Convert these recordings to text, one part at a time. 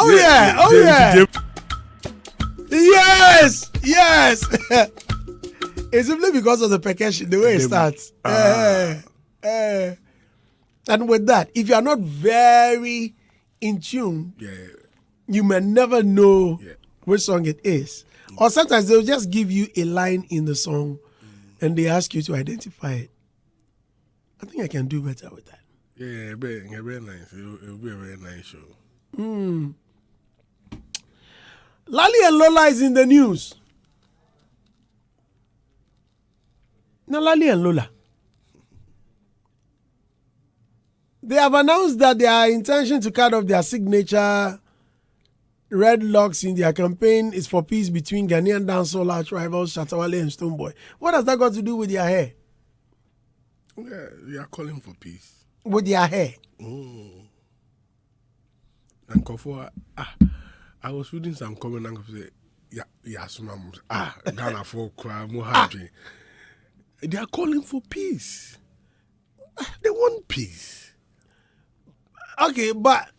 Oh yeah. Yes. It's simply because of the percussion, the way it starts. And with that, if you are not very in tune, you may never know which song it is. Or sometimes they'll just give you a line in the song and they ask you to identify it. I think I can do better with that. Yeah, very nice. It'll be a very nice show. Lali and Lola is in the news. Now, Lali and Lola, they have announced that their intention to cut off their signature red locks in their campaign is for peace between Ghanaian dancehall arch rivals Shatta Wale-Stonebwoy. What has that got to do with their hair? Yeah, we are calling for peace. With their hair? And Kofo, I was reading some comment and say, Ghana for crime, more happy. They are calling for peace. They want peace. Okay, but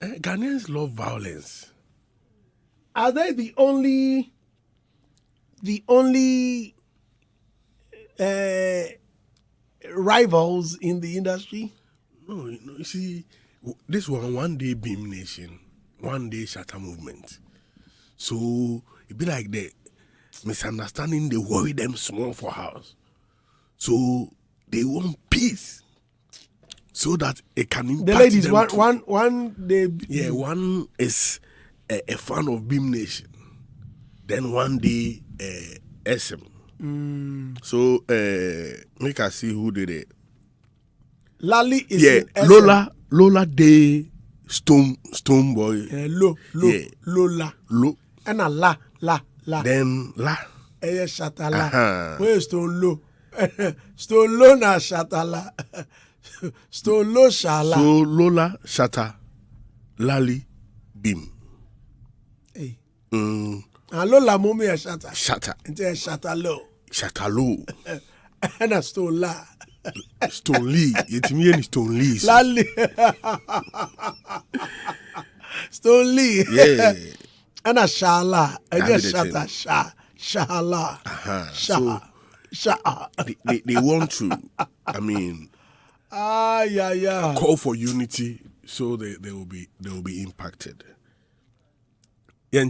Ghanaians love violence. Are they the only rivals in the industry? No, you see, this one day Beam Nation, one day Shatta movement. So it be like the misunderstanding, they worry them small for house. So they want peace. So that it can impact the ladies them one day. Yeah, one is a fan of Beam Nation. Then one day SM. So make us see who did it. Lali is in SM. Lola Day Stonebwoy. Lola. And a la. Then La. Shatta La. Where is Stone Low? Stone Low na Shatta La. Stone Low Shala. So Lola Shatta Lali Beam. Hey. Lola Mummy Shatta. Shatta. And Shatta Low. Shatta Low. And a Stone La. Stone Lee. It's me and Stone Lee. Lali. Stone Lee. Yeah. And a Shala. And a Shatta Shala. They want to, I mean, call for unity so they will be impacted. Go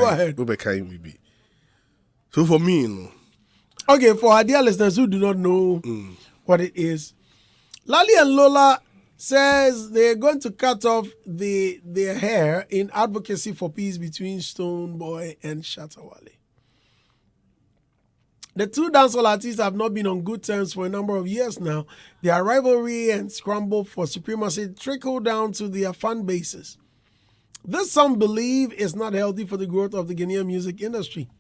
ahead. So for me, okay, for our dear listeners who do not know what it is, Lali and Lola says they're going to cut off their hair in advocacy for peace between Stonebwoy and Shatta Wale. The two dancehall artists have not been on good terms for a number of years now. Their rivalry and scramble for supremacy trickle down to their fan bases. This, some believe, is not healthy for the growth of the Ghanaian music industry.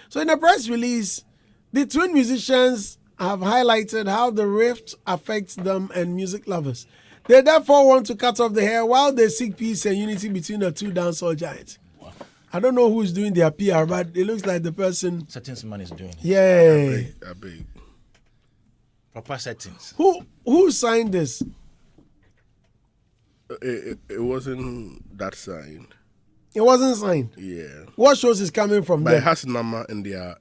So in a press release, the twin musicians have highlighted how the rift affects them and music lovers. They therefore want to cut off the hair while they seek peace and unity between the two dancehall giants. I don't know who's doing their PR, but it looks like the person. Settings man is doing it. Yeah. I beg. Proper settings. Who signed this? It wasn't that signed. It wasn't signed. Yeah. What shows is coming from But them? it has number in their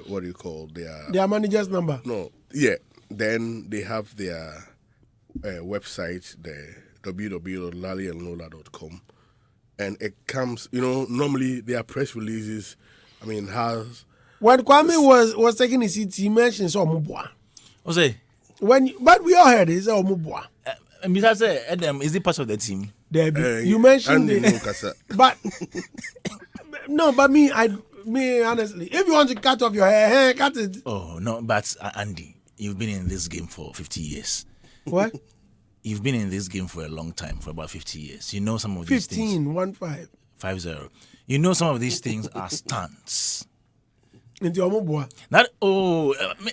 what do you call their manager's number. No. Yeah. Then they have their website, the www.laliandlola.com. And it comes, normally their press releases, has... When Kwame was taking his seat, he mentioned Omubwa. What's it? But we all heard it, Omubwa. Adam, is it part of the team? You mentioned it. But, no, but me, honestly, if you want to cut off your hair, cut it. Oh, no, but Andy, you've been in this game for 50 years. What? You've been in this game for a long time, for about 50 years. You know some of these things. 15. 50. You know some of these things are stunts. Into Omubwa. Not,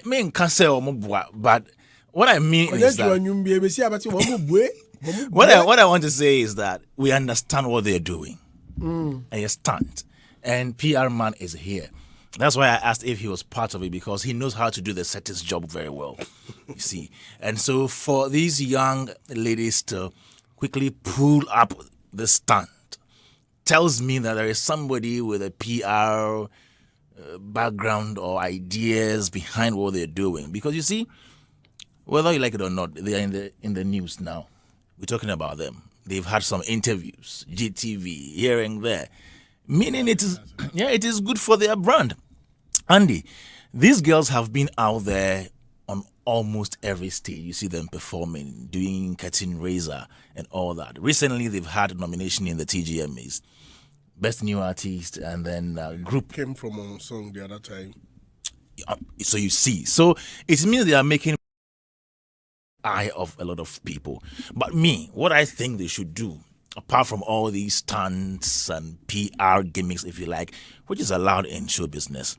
me can't say Omubwa, but what I mean is that... what I want to say is that we understand what they're doing. A stunt. And PR man is here. That's why I asked if he was part of it, because he knows how to do the settings job very well. You see, and so for these young ladies to quickly pull up the stunt tells me that there is somebody with a PR background or ideas behind what they're doing. Because you see, whether you like it or not, they are in the news now. We're talking about them. They've had some interviews, GTV, here and there. Meaning it is good for their brand. Andy, these girls have been out there on almost every stage. You see them performing, doing curtain raiser and all that. Recently, they've had a nomination in the TGMAs. Best New Artist, and then group. Came from a song the other time. So you see. So it means they are making eye of a lot of people. But me, what I think they should do, apart from all these stunts and PR gimmicks, if you like, which is allowed in show business,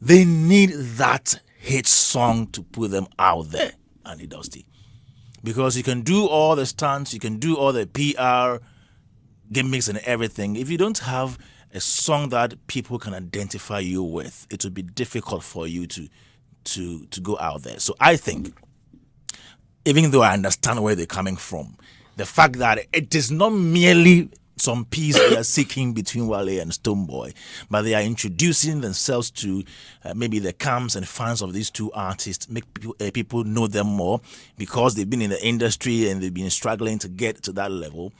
they need that hit song to put them out there, Andy Dusty. Because you can do all the stunts, you can do all the PR gimmicks and everything. If you don't have a song that people can identify you with, it will be difficult for you to go out there. So I think, even though I understand where they're coming from, the fact that it is not merely some peace they are seeking between Wale and Stonebwoy, but they are introducing themselves to maybe the camps and fans of these two artists, make people know them more because they've been in the industry and they've been struggling to get to that level.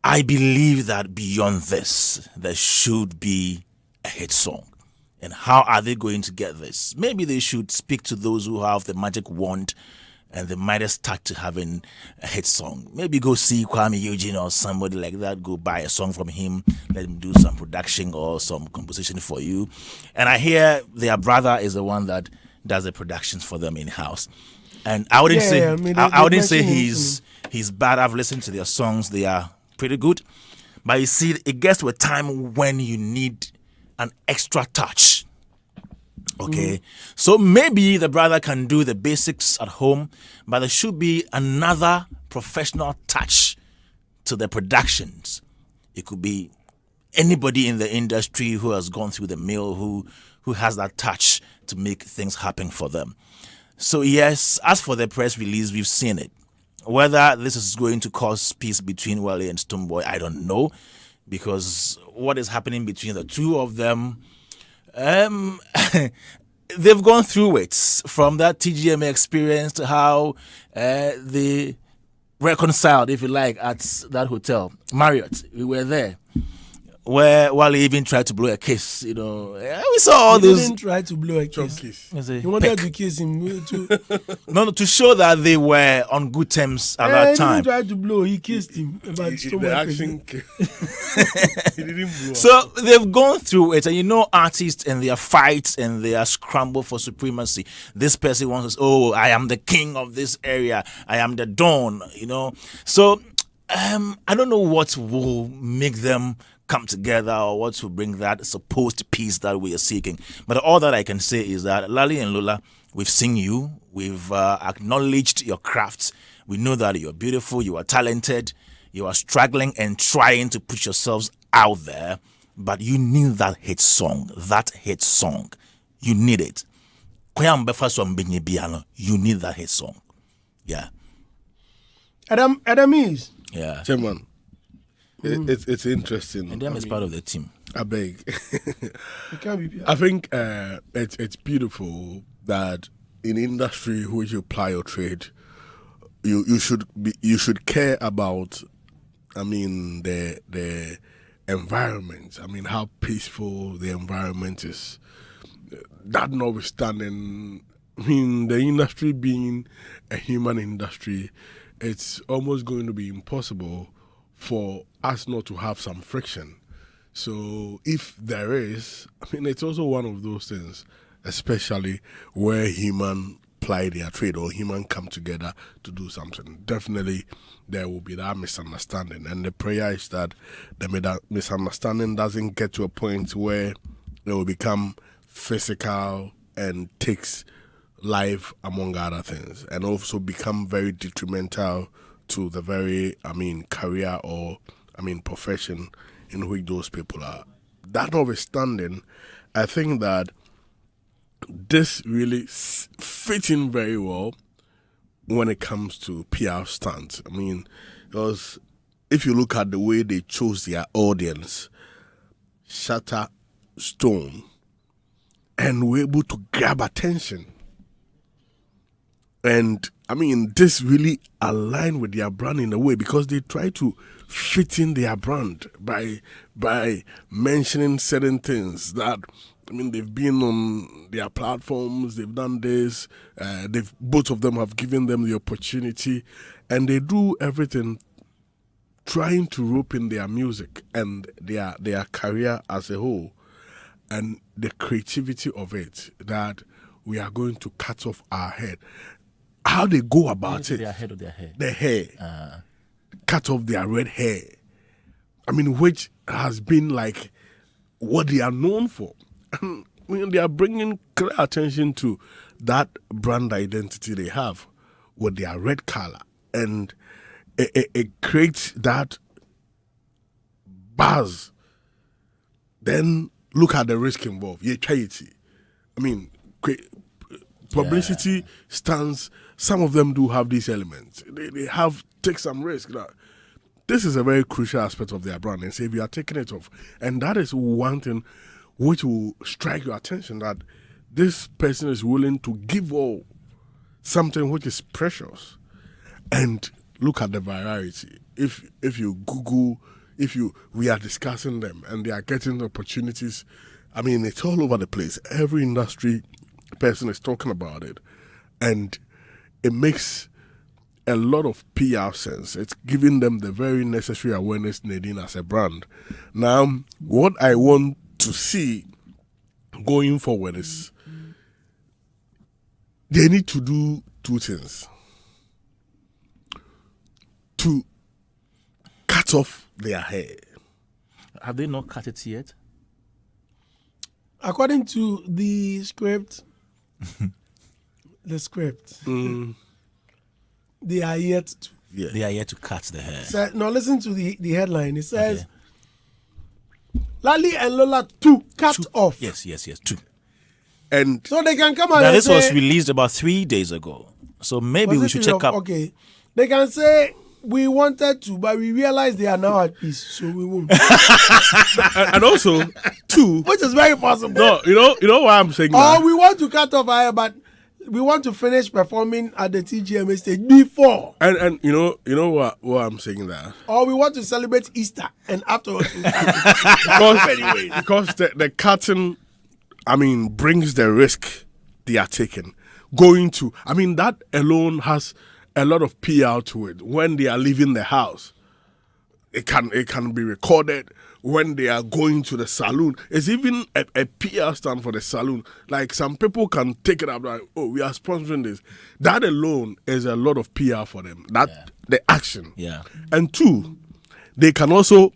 I believe that beyond this, there should be a hit song. And how are they going to get this? Maybe they should speak to those who have the magic wand and they might start to having a hit song. Maybe go see Kwame Eugene or somebody like that. Go buy a song from him. Let him do some production or some composition for you. And I hear their brother is the one that does the productions for them in-house. And I wouldn't I wouldn't say he's bad. I've listened to their songs. They are pretty good. But you see, it gets to a time when you need an extra touch. Okay, so maybe the brother can do the basics at home, but there should be another professional touch to the productions. It could be anybody in the industry who has gone through the mill, who has that touch to make things happen for them. So yes, as for the press release, we've seen it. Whether this is going to cause peace between Wale and Stonebwoy, I don't know, because what is happening between the two of them, they've gone through it, from that TGMA experience to how they reconciled, if you like, at that hotel, Marriott. We were there, where Wale even tried to blow a kiss. You know, we saw all those. He didn't try to blow a kiss. He wanted to kiss him. No, to show that they were on good terms at that time. He didn't try to blow. He kissed him. But The action, he didn't blow. So they've gone through it, and you know, artists and their fights and their scramble for supremacy. This person wants to say, "Oh, I am the king of this area. I am the Don." You know, so I don't know what will make them come together or what will bring that supposed peace that we are seeking. But all that I can say is that Lali and Lola, we've seen you, we've acknowledged your crafts. We know that you're beautiful, you are talented, you are struggling and trying to put yourselves out there, but you need that hit song. You need it. You need that hit song. Yeah. Adam is. Yeah. Chairman, it's interesting. And them is part of the team. I beg. It can't be. I think it's beautiful that in industry which you ply your trade, you should care about, I mean, the environment. I mean, how peaceful the environment is. That notwithstanding, I mean, the industry being a human industry, it's almost going to be impossible for us not to have some friction. So if there is, I mean, it's also one of those things, especially where human ply their trade or human come together to do something. Definitely there will be that misunderstanding. And the prayer is that the misunderstanding doesn't get to a point where it will become physical and takes life, among other things, and also become very detrimental to the very, career or, profession in which those people are. That notwithstanding, I think that this really fits in very well when it comes to PR stunts. I mean, because if you look at the way they chose their audience, Shatta Stone, and were able to grab attention. And I mean, this really aligned with their brand in a way because they try to fit in their brand by mentioning certain things that, I mean, they've been on their platforms, they've done this, both of them have given them the opportunity, and they do everything trying to rope in their music and their career as a whole, and the creativity of it, that we are going to cut off our head. How they go about it. Their head or their hair? Their hair. Cut off their red hair. I mean, which has been like what they are known for. I mean, they are bringing clear attention to that brand identity they have with their red color. And it creates that buzz. Then look at the risk involved. Yeah, charity. I mean, publicity stands. Some of them do have these elements. They have take some risk. Now, this is a very crucial aspect of their brand. And say if you are taking it off, and that is one thing which will strike your attention, that this person is willing to give all something which is precious. And look at the variety. If you Google, we are discussing them and they are getting opportunities. I mean, it's all over the place. Every industry person is talking about it, and it makes a lot of PR sense. It's giving them the very necessary awareness needed as a brand. Now, what I want to see going forward is they need to do two things. To cut off their hair. Have they not cut it yet? According to the script, they are yet to. Yeah. They are yet to cut the hair. So, now listen to the headline. It says, Lali and Lola 2 cut off. Yes, 2. And So they can come out Now, and this say, was released about 3 days ago. So maybe was we it should three check of- up. Okay. They can say, we wanted to, but we realized they are now at peace, so we won't. and also, two. Which is very possible. No, you know why I'm saying Or that? we want to cut off our hair, but we want to finish performing at the TGMA stage before. And you know what I'm saying that? Or we want to celebrate Easter and afterwards. We cut it. Because the cutting, I mean, brings the risk they are taking. Going to, I mean, that alone has a lot of PR to it. When they are leaving the house, it can be recorded. When they are going to the salon, it's even a PR stand for the salon. Like, some people can take it up like, oh, we are sponsoring this. That alone is a lot of PR for them. The action. Yeah. And two, they can also,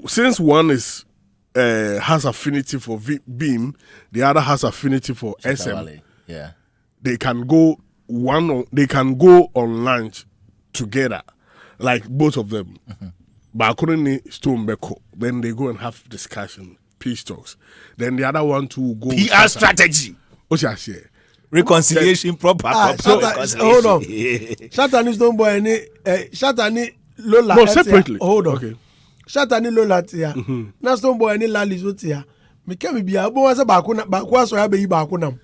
since one is has affinity for Beam, the other has affinity for SM. Wale. Yeah. They can go on lunch together, like both of them. But Stonebwoy, then they go and have discussion, peace talks. Then the other one to go PR strategy. What I say? Reconciliation, proper reconciliation. Hold on. Shatta Wale-Stonebwoy and Shatta Lola. No, separately. Hold on. Okay. Shatta Lola tia. Na Stonebwoy and Lali so tia. Me kemi bia bo wa se baako aso ya be yi baako nam.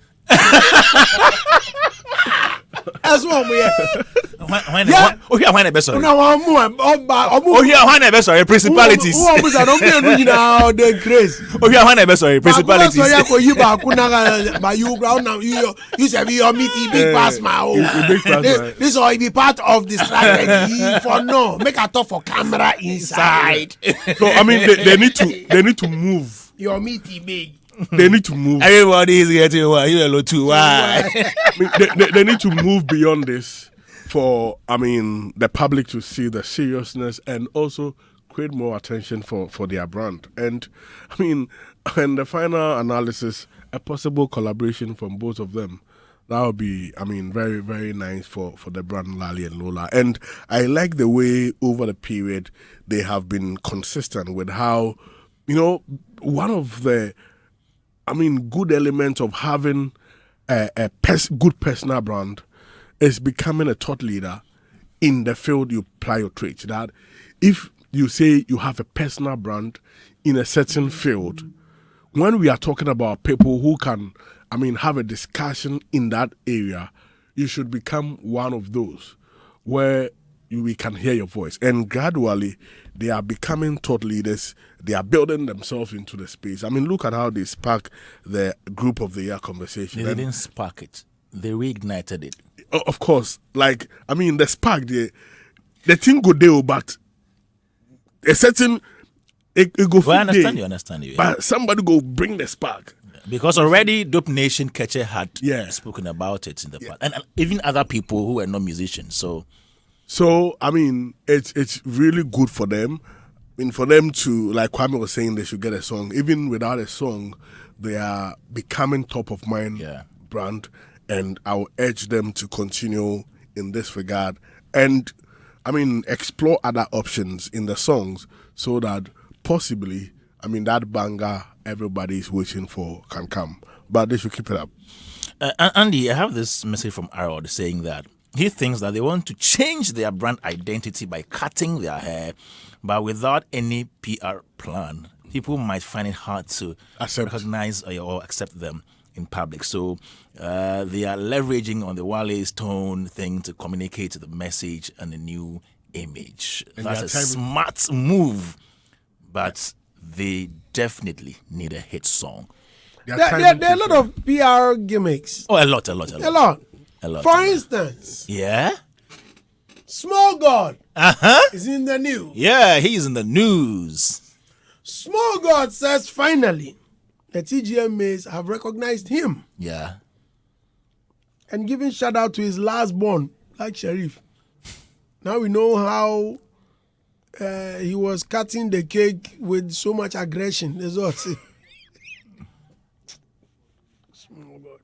That's what we are. When the best Now I'm Oh, here, when the best principalities. Who are we now? The grace. Oh, here, when the best principalities. So yeah, for you baako na but you ground now you say your meeting big pass my This all be part of the strategy for no make a talk for camera inside. So I mean, they need to move. Your meeting big. They need to move. Everybody is getting why you alone too. Why? I mean, they need to move beyond this for, I mean, the public to see the seriousness and also create more attention for their brand. And I mean, in the final analysis, a possible collaboration from both of them, that would be, I mean, very, very nice for the brand Lali and Lola. And I like the way over the period they have been consistent with how, you know, one of the good element of having good personal brand is becoming a thought leader in the field you ply your trade. That if you say you have a personal brand in a certain field, when we are talking about people who can, have a discussion in that area, you should become one of those where we can hear your voice. And gradually, they are becoming thought leaders. They are building themselves into the space. Look at how they spark the Group of the Year conversation. They didn't spark it. They reignited it. Of course. The spark, the thing go there, but a certain... It go Well, I understand you. But somebody go bring the spark. Because already Dope Nation Ketche had Yeah. spoken about it in the past. And even other people who were not musicians. So it's really good for them. For them to, like Kwame was saying, they should get a song. Even without a song, they are becoming top of mind brand. And I will urge them to continue in this regard. And, explore other options in the songs so that possibly, that banger everybody's waiting for can come. But they should keep it up. Andy, I have this message from Arod saying that he thinks that they want to change their brand identity by cutting their hair, but without any PR plan. People might find it hard to recognize or accept them in public. So they are leveraging on the Wale-Stone thing to communicate the message and a new image. And that's a smart move, but they definitely need a hit song. There are a lot of PR gimmicks. Oh, a lot. For instance, Yeah? Small God Uh-huh. is in the news. Yeah, he's in the news. Small God says finally the TGMAs have recognized him Yeah. and given shout out to his last born, like Sharif. Now we know how he was cutting the cake with so much aggression. That's what I say. Small God.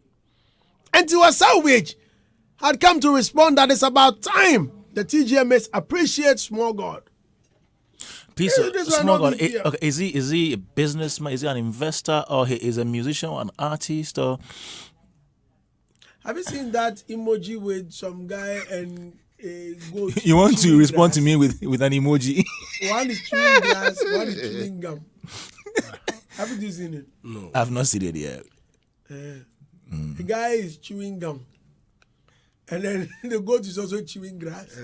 And Tiwa Savage had come to respond that it's about time the TGMS appreciate Small God. Piece of This one Small not God. big deal. Okay, is he a businessman? Is he an investor, or he is a musician or an artist? Or Have you seen that emoji with some guy and a goat? you want to chewing respond grass? to me with an emoji? One is chewing grass, one is chewing gum. Haven't you seen it? No. I've not seen it yet. The guy is chewing gum. And then the goat is also chewing grass.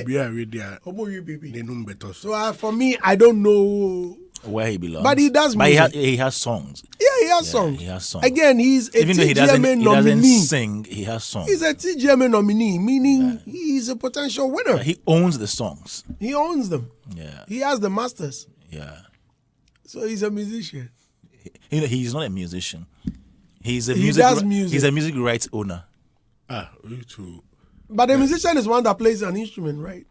We are ready. Omo you baby. They know better. So for me, I don't know. Where he belongs. But he does But music. he has songs. Yeah, he has songs. he has songs. Again, he's a Even though he doesn't nominee. sing, he has songs. He's a TGMA nominee, meaning he's a potential winner. He owns the songs. He owns them. Yeah. He has the masters. Yeah. So he's a musician. He's not a musician. He's a He music. does music. He's a music rights owner. You too. But the musician is one that plays an instrument, right?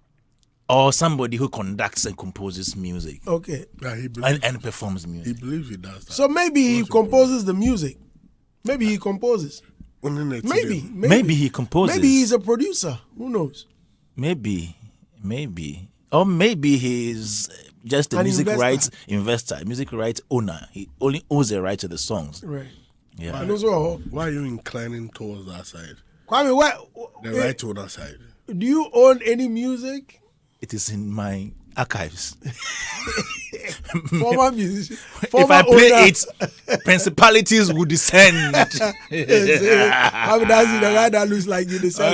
Or somebody who conducts and composes music Okay. Yeah, he believes, and performs he music. believes he does that. So maybe he composes the music. Maybe he composes. Maybe He composes. Maybe he's a producer. Who knows? Maybe. Or maybe he's just a An music investor. rights investor, music rights owner. He only owns the right to the songs. Right. Yeah. And also, Why are you inclining towards that side? Kwame, The right to that side. do you own any music? It is in my archives. Former musician. If I play it, principalities will descend. I mean, that's the guy that looks like you. The same.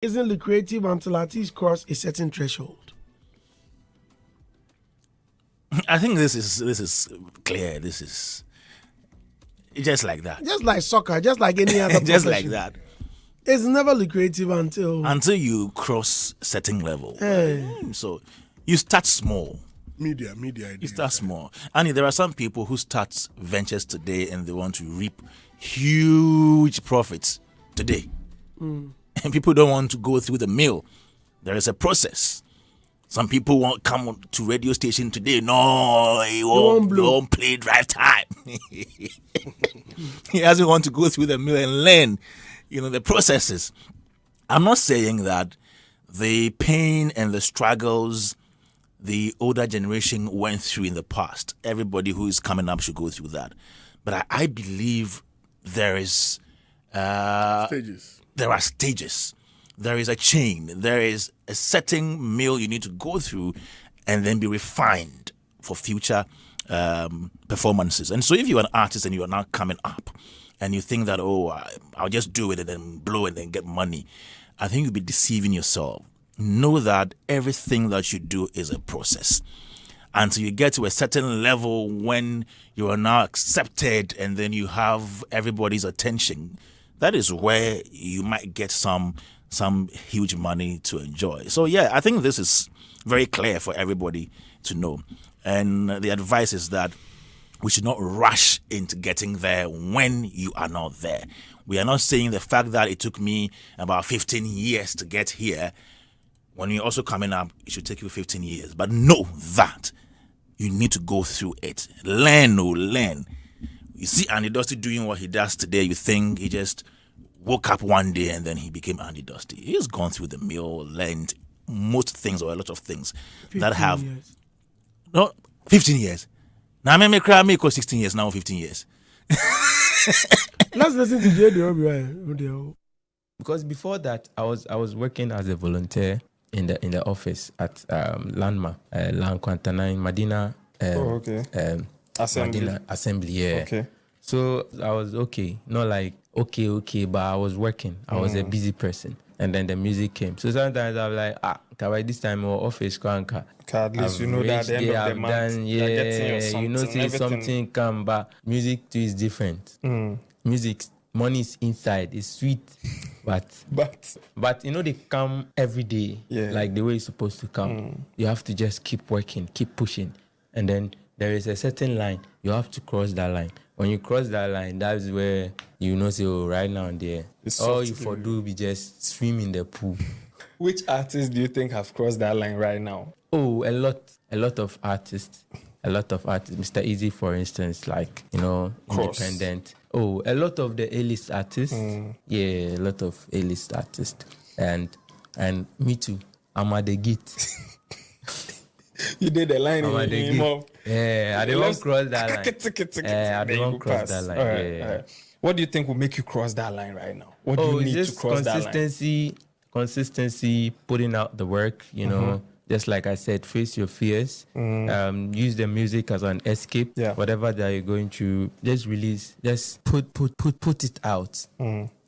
isn't lucrative until artists cross a certain threshold. I think this is clear. This is just like that. Just like soccer, just like any other Just profession. like that. It's never lucrative until You cross certain level. Hey. So you start small. Media. You start small. And there are some people who start ventures today and they want to reap huge profits today. And people don't want to go through the mill. There is a process. Some people won't come to radio station today. No, he won't play drive time. He doesn't want to go through the mill and learn, the processes. I'm not saying that the pain and the struggles the older generation went through in the past, everybody who is coming up should go through that. But I believe there is Stages. there are stages. There is a chain. There is a certain mill you need to go through and then be refined for future performances. And so if you're an artist and you are now coming up and you think that, I'll just do it and then blow and then get money, I think you'll be deceiving yourself. Know that everything that you do is a process. Until you get to a certain level when you are now accepted and then you have everybody's attention, that is where you might get some huge money to enjoy. So yeah, I think this is very clear for everybody to know. And the advice is that we should not rush into getting there when you are not there. We are not saying the fact that it took me about 15 years to get here. When you're also coming up, it should take you 15 years. But know that you need to go through it. Learn. You see Andy Dusty doing what he does today, you think he just woke up one day and then he became Andy Dusty. He's gone through the mill, learned most things or a lot of things that have... years. No, 15 years. Now I may cry, 16 years, now 15 years. Let's listen to J.D. Because before that, I was working as a volunteer in the office at Landma, Land Quantanine, Medina. Assembly. Medina Assembly, yeah. Okay. So I was okay, not like okay, but I was working. I was a busy person, and then the music came. So sometimes I'm like, by this time our office can't. At least you know that at the end of the month, you're getting your something, say everything. something come, but music too is different. Music, money is inside, it's sweet, but they come every day, like the way it's supposed to come. You have to just keep working, keep pushing, and then there is a certain line you have to cross that line. When you cross that line, that's where say, right now and there, all you for do be just swim in the pool. Which artists do you think have crossed that line right now? Oh, a lot of artists. Mr. Easy, for instance, like, independent. Oh, a lot of the A-list artists. Yeah, a lot of A-list artists. And me too. I'm at the gate. You did the line I'm at the gate. Yeah, I didn't cross that line. I didn't cross that line. All right. What do you think will make you cross that line right now? What do you need to cross that line? Consistency, putting out the work, just like I said, face your fears, use the music as an escape. Yeah. Whatever that you're going to, just release, just put it out.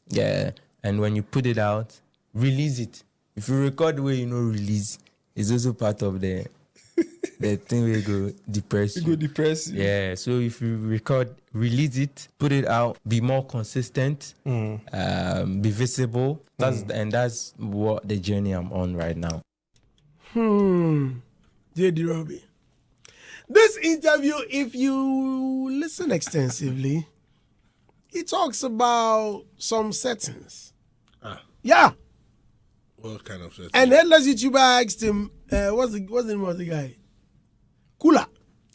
Yeah. And when you put it out, release it. If you record where release, it's also part of the thing will go depress you. Go depress you. Yeah. So if you record, release it, put it out, be more consistent, be visible. That's what the journey I'm on right now. J.D. Robbie. This interview, if you listen extensively, he talks about some settings. Yeah. What kind of settings? And headless YouTuber asked him, what's the name of the guy? Kula.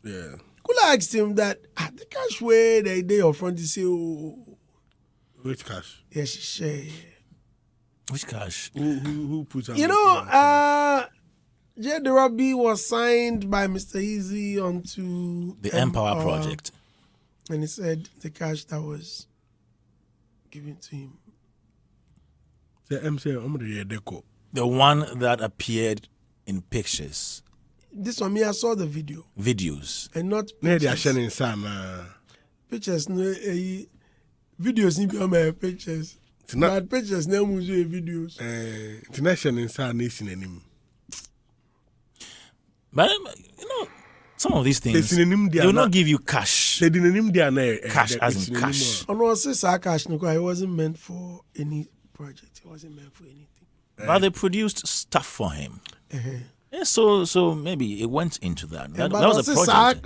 Yeah. Kula asked him that the cash where they day up front to say, Which cash? yeah, she share. Which cash? Who puts out? J.D. Robbie was signed by Mr. Easy onto The Empower Project. And he said the cash that was given to him. The one that appeared in pictures. This one, I saw the video. Videos. And not They are pictures. sharing some Pictures, no, videos, in my pictures. Bad pictures, no music videos. International inside nation anymore. But some of these things they will not give you cash. They didn't name their Cash as in cash. Oh no, since I cash, it wasn't meant for any project. It wasn't meant for anything. But they produced stuff for him. Yeah, so maybe it went into that. That was a project.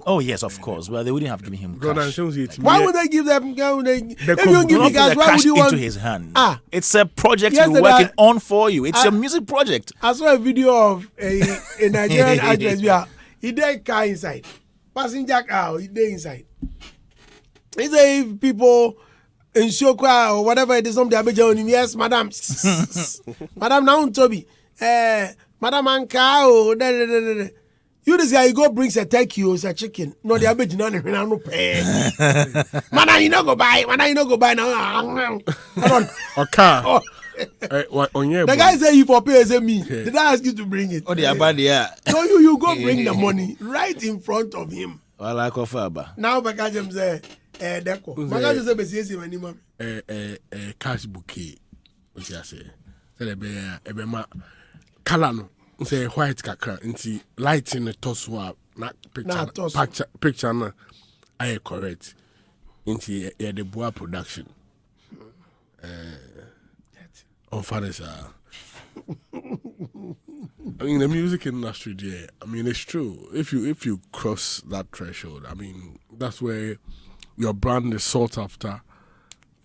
Oh yes, of course. Well, they wouldn't have given him cash. Why would they give them? If you don't give You me cash, why would you into want? his hand? It's a project Yesterday, you're working on for you. It's your music project. I saw a video of a Nigerian actress. He did car inside, passenger car. He did inside. He say if people in Shokwa or whatever it is, some Abeja, yes, madam, madam, now Toby, madam Anka, you this guy, you go brings a turkey or a chicken. No, the Abeja, no pay. Madam, you no go buy. Madam, you no go buy now. A car. The guy say you for pay as me. Did I ask you to bring it? Oh, the Abadia. So you go bring the money right in front of him. Well, like Ofaba. Now, Bakajam say. Deco. Magaji say besi mani mami. Cash bouquet. What you say? Say ebe ma color no. Say white kakra. Inti light in the toss na picture na. Aye correct. Inti the boa production. On fathers I mean the music industry there. I mean it's true. If you cross that threshold, I mean that's where your brand is sought after.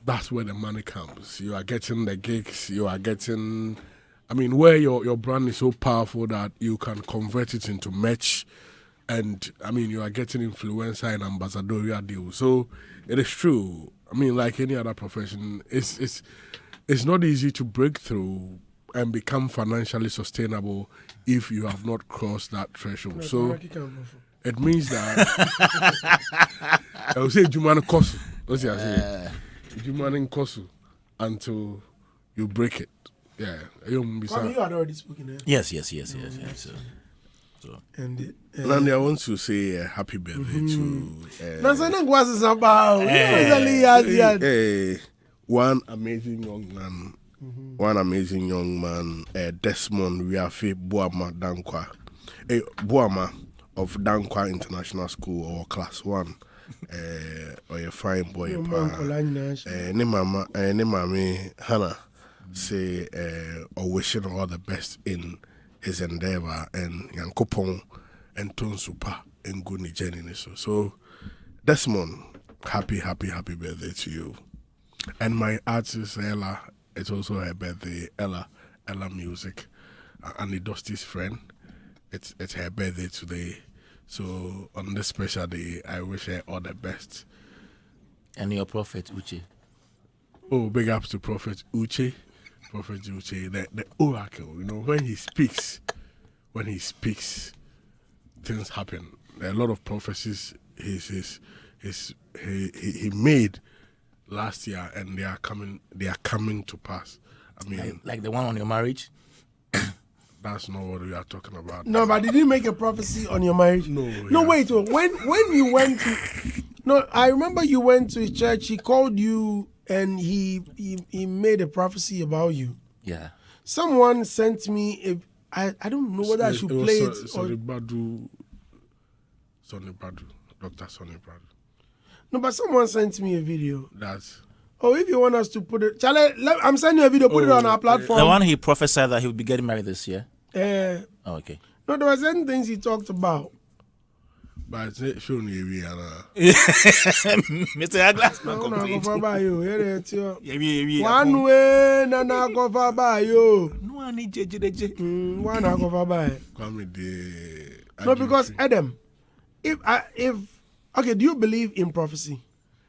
That's where the money comes. You are getting the gigs. You are getting, I mean, where your brand is so powerful that you can convert it into merch, and I mean, you are getting influencer and ambassadorial deals. So it is true. I mean, like any other profession, it's not easy to break through and become financially sustainable if you have not crossed that threshold. So it means that I would say Jumani Kosu. What's it say? Jumani Kosu until you break it. Yeah. You had already spoken. Yes. So. And Nandi, I want to say happy birthday to one amazing young man. One amazing young man, Desmond Wiafe Boama Dankwa. Boama of Dankwa International School or Class 1. Or a fine boy. Ne mama Hannah say or wishing all the best in his endeavor and Yankopon and Tonsupa and Guni Jenny. So Desmond, happy birthday to you. And my artist Ella, it's also her birthday, Ella Music, Annie Dusty's friend. It's her birthday today. So on this special day, I wish her all the best. And your prophet Uche. Oh, big ups to Prophet Uche. Prophet Uche, the oracle. You know, when he speaks, things happen. There are a lot of prophecies he made last year, and they are coming to pass. I mean, like the one on your marriage. That's not what we are talking about. No, but did he make a prophecy on your marriage? No. No, wait. When you went to, no, I remember you went to his church. He called you and he made a prophecy about you. Yeah. Someone sent me I don't know whether I should play it. Sonny Badu, Dr. Sonny Badu. No, but someone sent me a video. That's. Oh, if you want us to put it, I'm sending you a video. Put it on our platform. The one he prophesied that he would be getting married this year. Oh, okay. No, there were certain things he talked about. But show me Mr. Aglas, not complete. One way, Nana go for by you. No one need JJ. One I go for by. No, because Adam, if okay, do you believe in prophecy?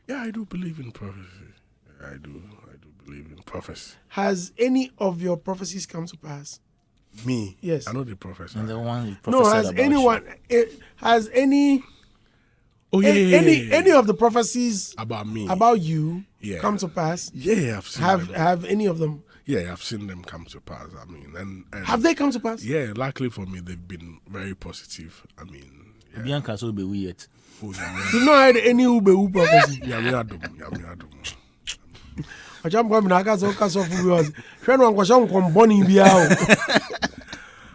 Yeah, I do believe in prophecy. I do believe in prophecy. Has any of your prophecies come to pass? Me? Yes. I know the prophecy. And the one you no, has about anyone? Has any? Oh yeah, any of the prophecies about me, about you, come to pass? Yeah, I've seen them. Have any of them? Yeah, I've seen them come to pass. I mean, and have they come to pass? Yeah, luckily for me, they've been very positive. I mean, Bianca so be weird. Oh, You know had any ube prophecy. Yami Adam. Acham kwa mina aka so for viewers. Hwe no ankwasha nkomboni bia o.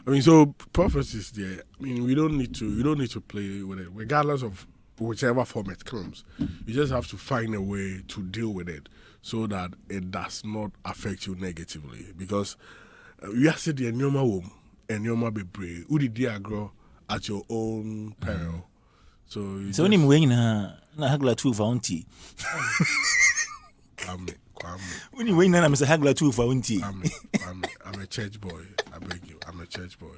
I mean, so prophecies there. I mean, you don't need to play with it, regardless of whichever form it comes. You just have to find a way to deal with it so that it does not affect you negatively. Because you are sitting in your home and your be brave. Who did you grow at your own peril? So only when na hagla two for auntie. Kwame. When you win, I'm a hagla two for auntie. I'm a church boy. I beg you. I'm a church boy.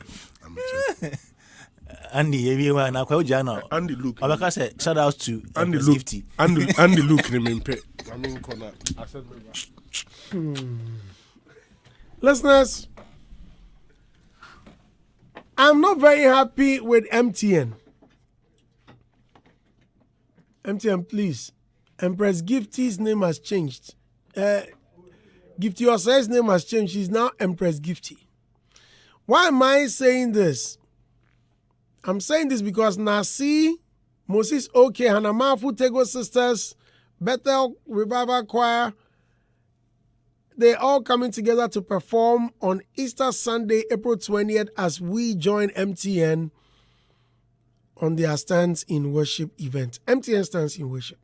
Andy, everyone, now quite Jana. Andy, look. I say shout out to Andy, look. Gifty. Andy, look. I mean, corner. I said, Listeners, I'm not very happy with MTN. MTN, please. Empress Gifty's name has changed. Gifty Osai's name has changed. She's now Empress Gifty. Why am I saying this? I'm saying this because Nasi, Moses OK, Hanamafu Tego Sisters, Bethel Revival Choir, they're all coming together to perform on Easter Sunday, April 20th, as we join MTN on their Stands in Worship event. MTN Stands in Worship.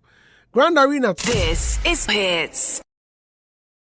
Grand Arena. This is Hits.